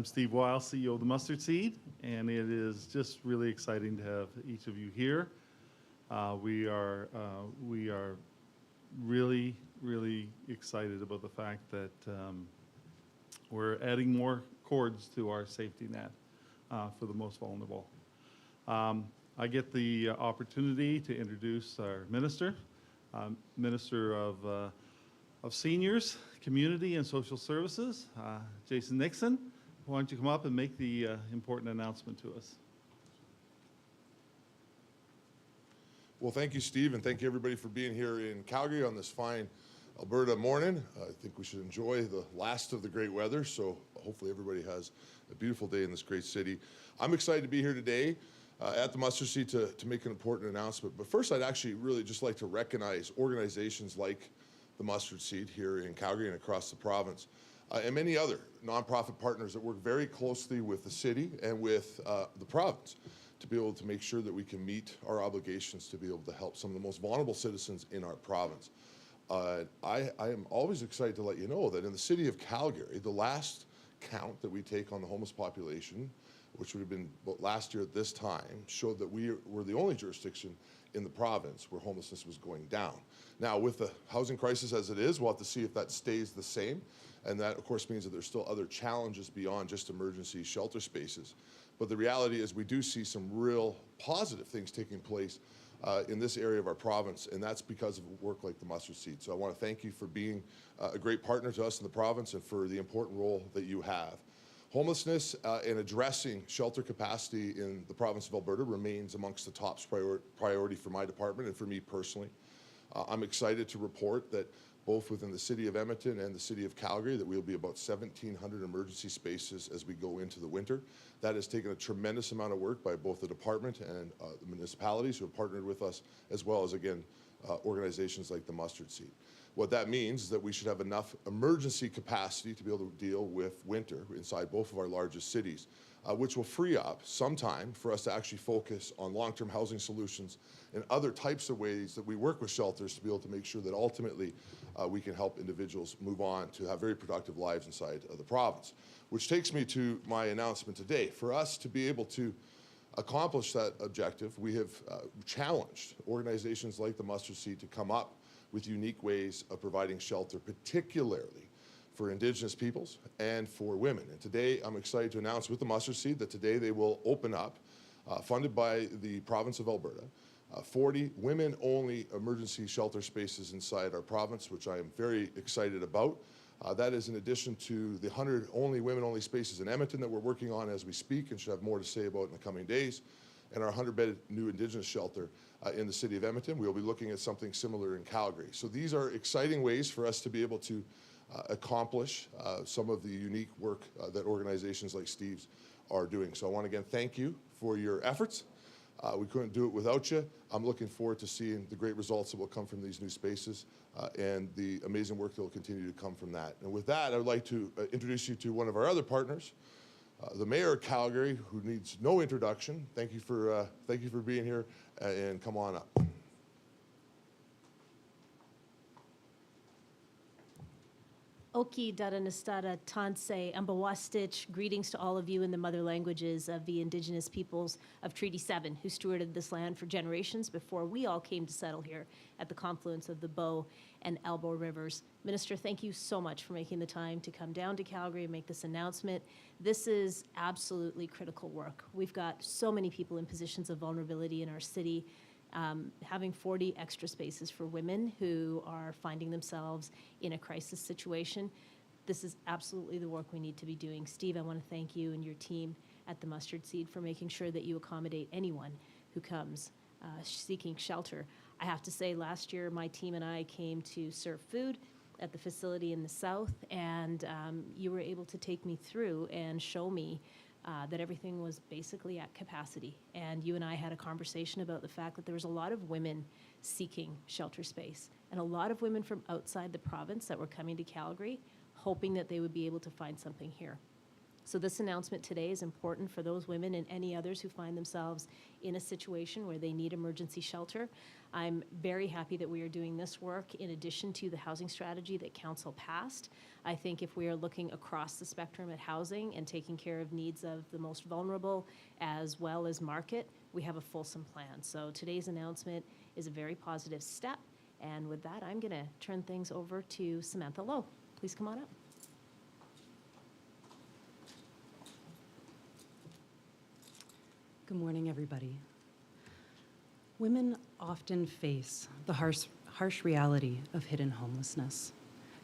I'm Steve Weil, CEO of the Mustard Seed, and it is just really exciting to have each of you here. We are really, really excited about the fact that we're adding more cords to our safety net for the most vulnerable. I get the opportunity to introduce our Minister of Seniors, Community and Social Services, Jason Nixon. Why don't you come up and make the important announcement to us? Well, thank you, Steve, and thank you, everybody, for being here in Calgary on this fine Alberta morning. I think we should enjoy the last of the great weather, so hopefully everybody has a beautiful day in this great city. I'm excited to be here today at the Mustard Seed to make an important announcement. But first, I'd actually really just like to recognize organizations like the Mustard Seed here in Calgary and across the province, and many other nonprofit partners that work very closely with the city and with the province to be able to make sure that we can meet our obligations to be able to help some of the most vulnerable citizens in our province. I am always excited to let you know that in the city of Calgary, the last count that we take on the homeless population, which would have been last year at this time, showed that we were the only jurisdiction in the province where homelessness was going down. Now, with the housing crisis as it is, we'll have to see if that stays the same. And that, of course, means that there's still other challenges beyond just emergency shelter spaces. But the reality is we do see some real positive things taking place in this area of our province, and that's because of work like the Mustard Seed. So I want to thank you for being a great partner to us in the province and for the important role that you have. Homelessness and addressing shelter capacity in the province of Alberta remains amongst the top priority for my department and for me personally. I'm excited to report that both within the city of Edmonton and the city of Calgary, that we'll be about 1,700 emergency spaces as we go into the winter. That has taken a tremendous amount of work by both the department and the municipalities who have partnered with us, as well as, again, organizations like the Mustard Seed. What that means is that we should have enough emergency capacity to be able to deal with winter inside both of our largest cities, which will free up some time for us to actually focus on long-term housing solutions and other types of ways that we work with shelters to be able to make sure that ultimately we can help individuals move on to have very productive lives inside of the province. Which takes me to my announcement today. For us to be able to accomplish that objective, we have challenged organizations like the Mustard Seed to come up with unique ways of providing shelter, particularly for Indigenous peoples and for women. And today, I'm excited to announce with the Mustard Seed that today they will open up, funded by the province of Alberta, 40 women-only emergency shelter spaces inside our province, which I am very excited about. That is in addition to the 100 women-only spaces in Edmonton that we're working on as we speak and should have more to say about in the coming days, and our 100-bedded new Indigenous shelter in the city of Edmonton. We'll be looking at something similar in Calgary. So these are exciting ways for us to be able to accomplish some of the unique work that organizations like Steve's are doing. So I want to again thank you for your efforts. We couldn't do it without you. I'm looking forward to seeing the great results that will come from these new spaces and the amazing work that will continue to come from that. And with that, I would like to introduce you to one of our other partners, the Mayor of Calgary, who needs no introduction. Thank you for being here, and come on up. Oki Daranistara Tanse Ambawastich, greetings to all of you in the mother languages of the Indigenous peoples of Treaty 7, who stewarded this land for generations before we all came to settle here at the confluence of the Bow and Elbow Rivers. Minister, thank you so much for making the time to come down to Calgary and make this announcement. This is absolutely critical work. We've got so many people in positions of vulnerability in our city. Having 40 extra spaces for women who are finding themselves in a crisis situation. This is absolutely the work we need to be doing. Steve, I want to thank you and your team at the Mustard Seed for making sure that you accommodate anyone who comes seeking shelter. I have to say, last year, my team and I came to serve food at the facility in the south, and you were able to take me through and show me that everything was basically at capacity. And you and I had a conversation about the fact that there was a lot of women seeking shelter space and a lot of women from outside the province that were coming to Calgary, hoping that they would be able to find something here. So this announcement today is important for those women and any others who find themselves in a situation where they need emergency shelter. I'm very happy that we are doing this work in addition to the housing strategy that Council passed. I think if we are looking across the spectrum at housing and taking care of needs of the most vulnerable as well as market, we have a fulsome plan. So today's announcement is a very positive step. And with that, I'm going to turn things over to Samantha Lowe. Please come on up. Good morning, everybody. Women often face the harsh reality of hidden homelessness,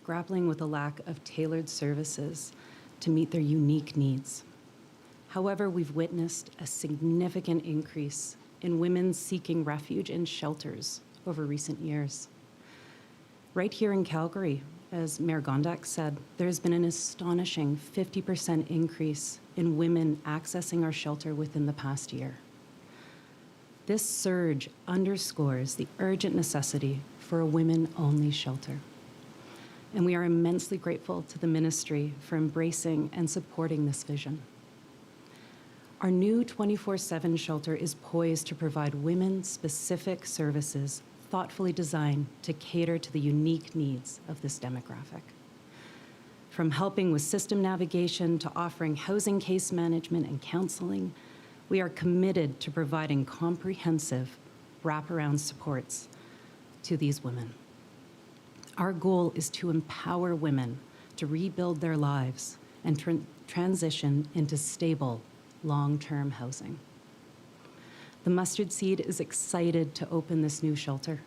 grappling with a lack of tailored services to meet their unique needs. However, we've witnessed a significant increase in women seeking refuge in shelters over recent years. Right here in Calgary, as Mayor Gondek said, there has been an astonishing 50% increase in women accessing our shelter within the past year. This surge underscores the urgent necessity for a women-only shelter. And we are immensely grateful to the ministry for embracing and supporting this vision. Our new 24/7 shelter is poised to provide women-specific services thoughtfully designed to cater to the unique needs of this demographic. From helping with system navigation to offering housing case management and counseling, we are committed to providing comprehensive wraparound supports to these women. Our goal is to empower women to rebuild their lives and transition into stable, long-term housing. The Mustard Seed is excited to open this new shelter,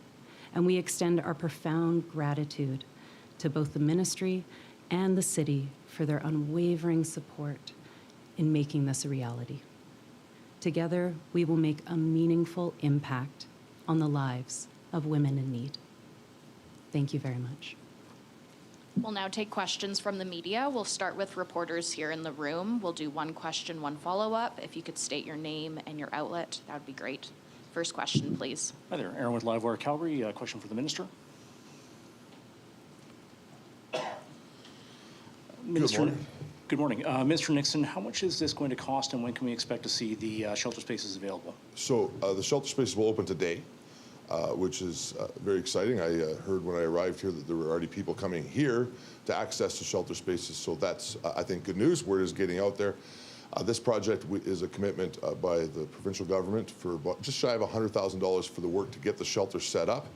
and we extend our profound gratitude to both the ministry and the city for their unwavering support in making this a reality. Together, we will make a meaningful impact on the lives of women in need. Thank you very much. We'll now take questions from the media. We'll start with reporters here in the room. We'll do one question, one follow-up. If you could state your name and your outlet, that would be great. First question, please. Hi there, Aaron with Livewire Calgary. A question for the minister. morning. Good morning. Minister Nixon, how much is this going to cost and when can we expect to see the shelter spaces available? So the shelter spaces will open today, which is very exciting. I heard when I arrived here that there were already people coming here to access the shelter spaces. So that's, I think, good news. Word is getting out there. This project is a commitment by the provincial government for just shy of $100,000 for the work to get the shelter set up,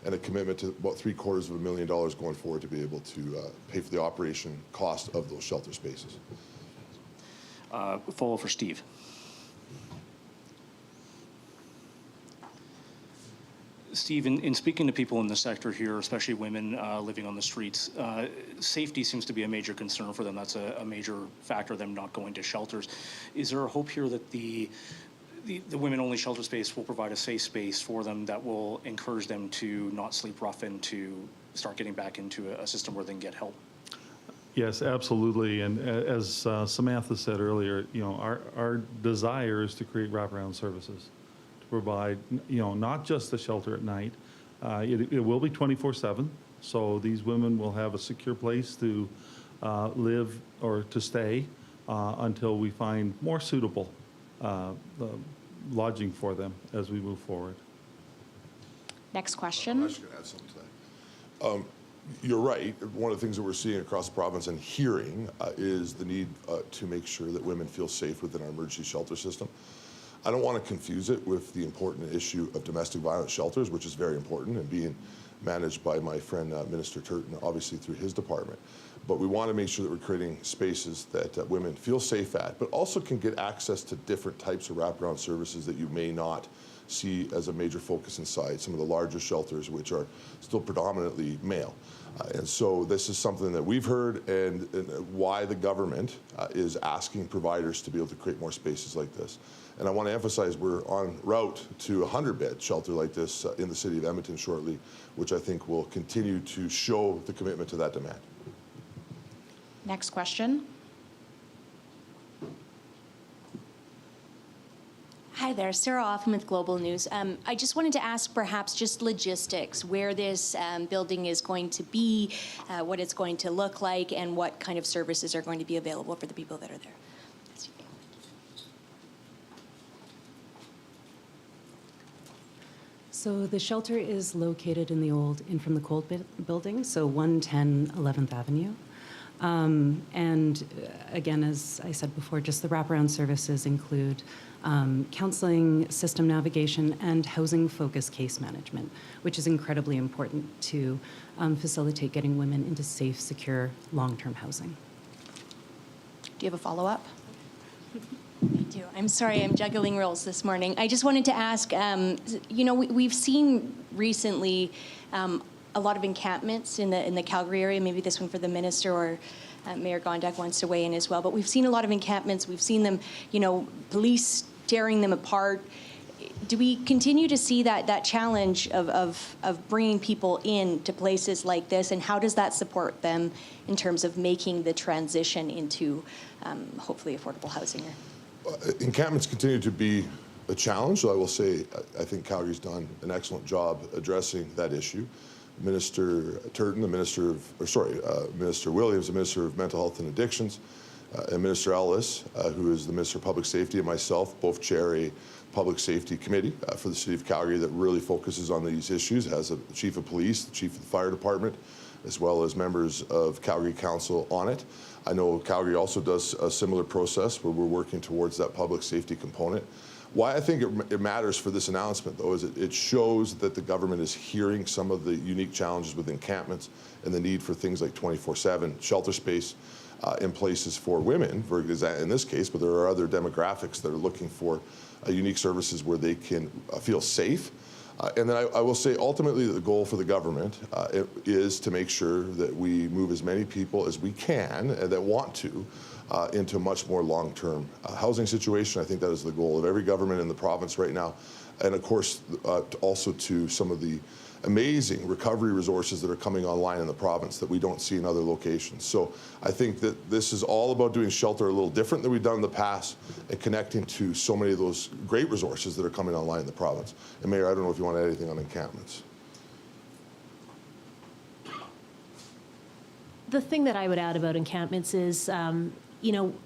and a commitment to about $750,000 going forward to be able to pay for the operation cost of those shelter spaces. Follow for Steve. Steve, in speaking to people in the sector here, especially women living on the streets, safety seems to be a major concern for them. That's a major factor, them not going to shelters. Is there a hope here that the women-only shelter space will provide a safe space for them that will encourage them to not sleep rough and to start getting back into a system where they can get help? Yes, absolutely. And as Samantha said earlier, our desire is to create wraparound services to provide, not just the shelter at night. It will be 24/7, so these women will have a secure place to live or to stay until we find more suitable lodging for them as we move forward. Next I'm question. actually going to add something to that. You're right. One of the things that we're seeing across the province and hearing is the need to make sure that women feel safe within our emergency shelter system. I don't want to confuse it with the important issue of domestic violence shelters, which is very important and being managed by my friend Minister Turton, obviously through his department. But we want to make sure that we're creating spaces that women feel safe at, but also can get access to different types of wraparound services that you may not see as a major focus inside some of the larger shelters, which are still predominantly male. And so this is something that we've heard, and why the government is asking providers to be able to create more spaces like this. And I want to emphasize we're en route to a 100-bed shelter like this in the city of Edmonton shortly, which I think will continue to show the commitment to that demand. Next question. Hi there, Sarah Offman with Global News. I just wanted to ask perhaps just logistics, where this building is going to be, what it's going to look like, and what kind of services are going to be available for the people that are there. So the shelter is located in the old In From the Cold building, so 110 11th Avenue. And again, as I said before, just the wraparound services include counseling, system navigation, and housing-focused case management, which is incredibly important to facilitate getting women into safe, secure, long-term housing. Do you have a follow-up? I do. I'm sorry, I'm juggling roles this morning. I just wanted to ask, we've seen recently a lot of encampments in the Calgary area. Maybe this one for the minister or Mayor Gondek wants to weigh in as well. But we've seen a lot of encampments. We've seen them, police tearing them apart. Do we continue to see that challenge of bringing people in to places like this, and how does that support them in terms of making the transition into hopefully affordable housing? Encampments continue to be a challenge, so I will say I think Calgary's done an excellent job addressing that issue. Minister Turton, Minister Williams, the Minister of Mental Health and Addictions, and Minister Ellis, who is the Minister of Public Safety, and myself both chair a public safety committee for the City of Calgary that really focuses on these issues. It has a Chief of Police, the Chief of the Fire Department, as well as members of Calgary Council on it. I know Calgary also does a similar process where we're working towards that public safety component. Why I think it matters for this announcement, though, is it shows that the government is hearing some of the unique challenges with encampments and the need for things like 24/7 shelter space in places for women, in this case, but there are other demographics that are looking for unique services where they can feel safe. And then I will say, ultimately, the goal for the government is to make sure that we move as many people as we can that want to into a much more long-term housing situation. I think that is the goal of every government in the province right now. And of course, also to some of the amazing recovery resources that are coming online in the province that we don't see in other locations. So I think that this is all about doing shelter a little different than we've done in the past and connecting to so many of those great resources that are coming online in the province. And Mayor, I don't know if you want to add anything on encampments. The thing that I would add about encampments is,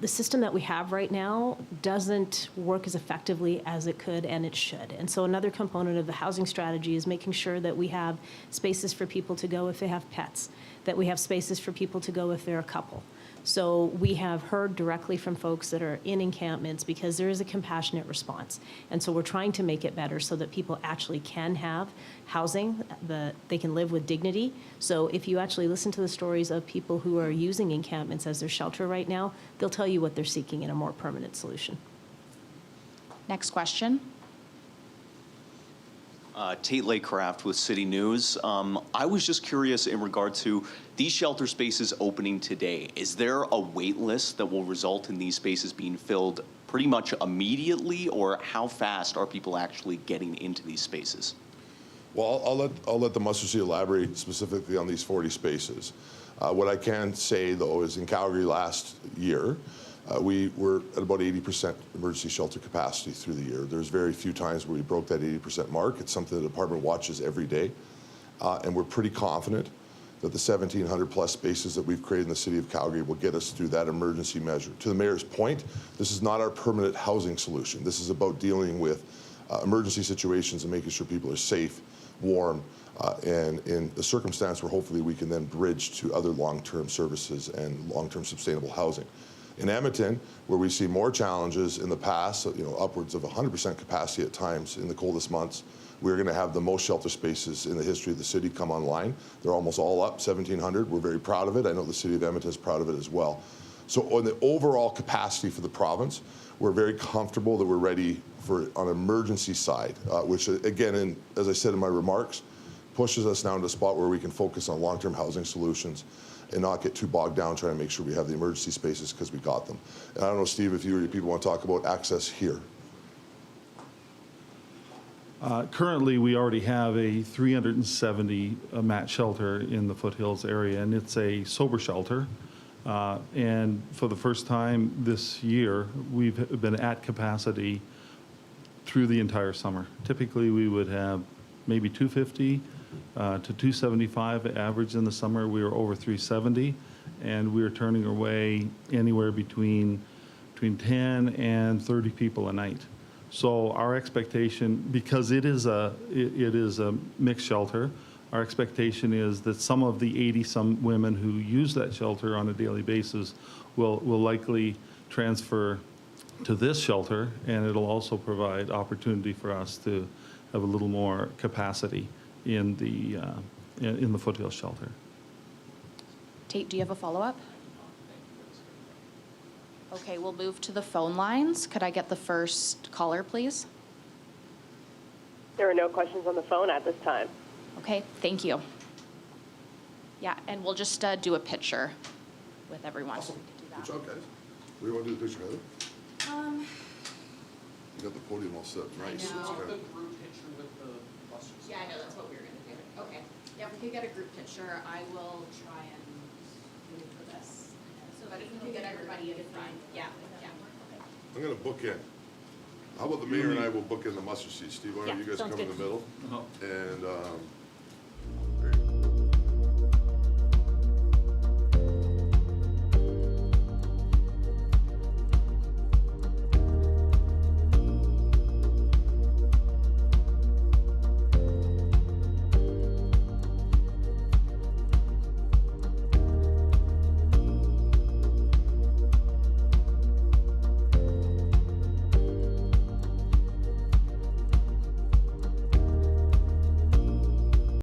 the system that we have right now doesn't work as effectively as it could and it should. And so another component of the housing strategy is making sure that we have spaces for people to go if they have pets, that we have spaces for people to go if they're a couple. So we have heard directly from folks that are in encampments because there is a compassionate response. And so we're trying to make it better so that people actually can have housing, that they can live with dignity. So if you actually listen to the stories of people who are using encampments as their shelter right now, they'll tell you what they're seeking in a more permanent solution. Next question. Tate Laycraft with City News. I was just curious in regard to these shelter spaces opening today. Is there a wait list that will result in these spaces being filled pretty much immediately, or how fast are people actually getting into these spaces? Well, I'll let the Mustard Seed elaborate specifically on these 40 spaces. What I can say, though, is in Calgary last year, we were at about 80% emergency shelter capacity through the year. There's very few times where we broke that 80% mark. It's something the department watches every day. And we're pretty confident that the 1,700 plus spaces that we've created in the city of Calgary will get us through that emergency measure. To the mayor's point, this is not our permanent housing solution. This is about dealing with emergency situations and making sure people are safe, warm, and in a circumstance where hopefully we can then bridge to other long-term services and long-term sustainable housing. In Edmonton, where we see more challenges in the past, upwards of 100% capacity at times in the coldest months, we're going to have the most shelter spaces in the history of the city come online. They're almost all up, 1,700. We're very proud of it. I know the city of Edmonton is proud of it as well. So on the overall capacity for the province, we're very comfortable that we're ready for on emergency side, which again, as I said in my remarks, pushes us now into a spot where we can focus on long-term housing solutions and not get too bogged down trying to make sure we have the emergency spaces because we got them. And I don't know, Steve, if you or your people want to talk about access here. Currently, we already have a 370 mat shelter in the foothills area, and it's a sober shelter. And for the first time this year, we've been at capacity through the entire summer. Typically, we would have maybe 250 to 275 average in the summer. We were over 370, and we were turning away anywhere between 10 and 30 people a night. So our expectation, because it is a mixed shelter, our expectation is that some of the 80-some women who use that shelter on a daily basis will likely transfer to this shelter, and it'll also provide opportunity for us to have a little more capacity in the Foothills shelter. Tate, do you have a follow-up? Okay, we'll move to the phone lines. Could I get the first caller, please? There are no questions on the phone at this time. Okay, thank you. Yeah, and we'll just do a picture with everyone. Awesome. We Good could do job, guys. We want to do the picture together? You got the podium all set, nice. know. It's kinda- Yeah, I know, that's what we were gonna do. Okay, yeah, if we could get a group picture, I will try and move for this. But if we could get everybody in front, yeah, yeah. I'm gonna book in. How about the mayor and I will book in the mustard seat? Steve, why don't Yeah, you guys sounds come in the good. middle? And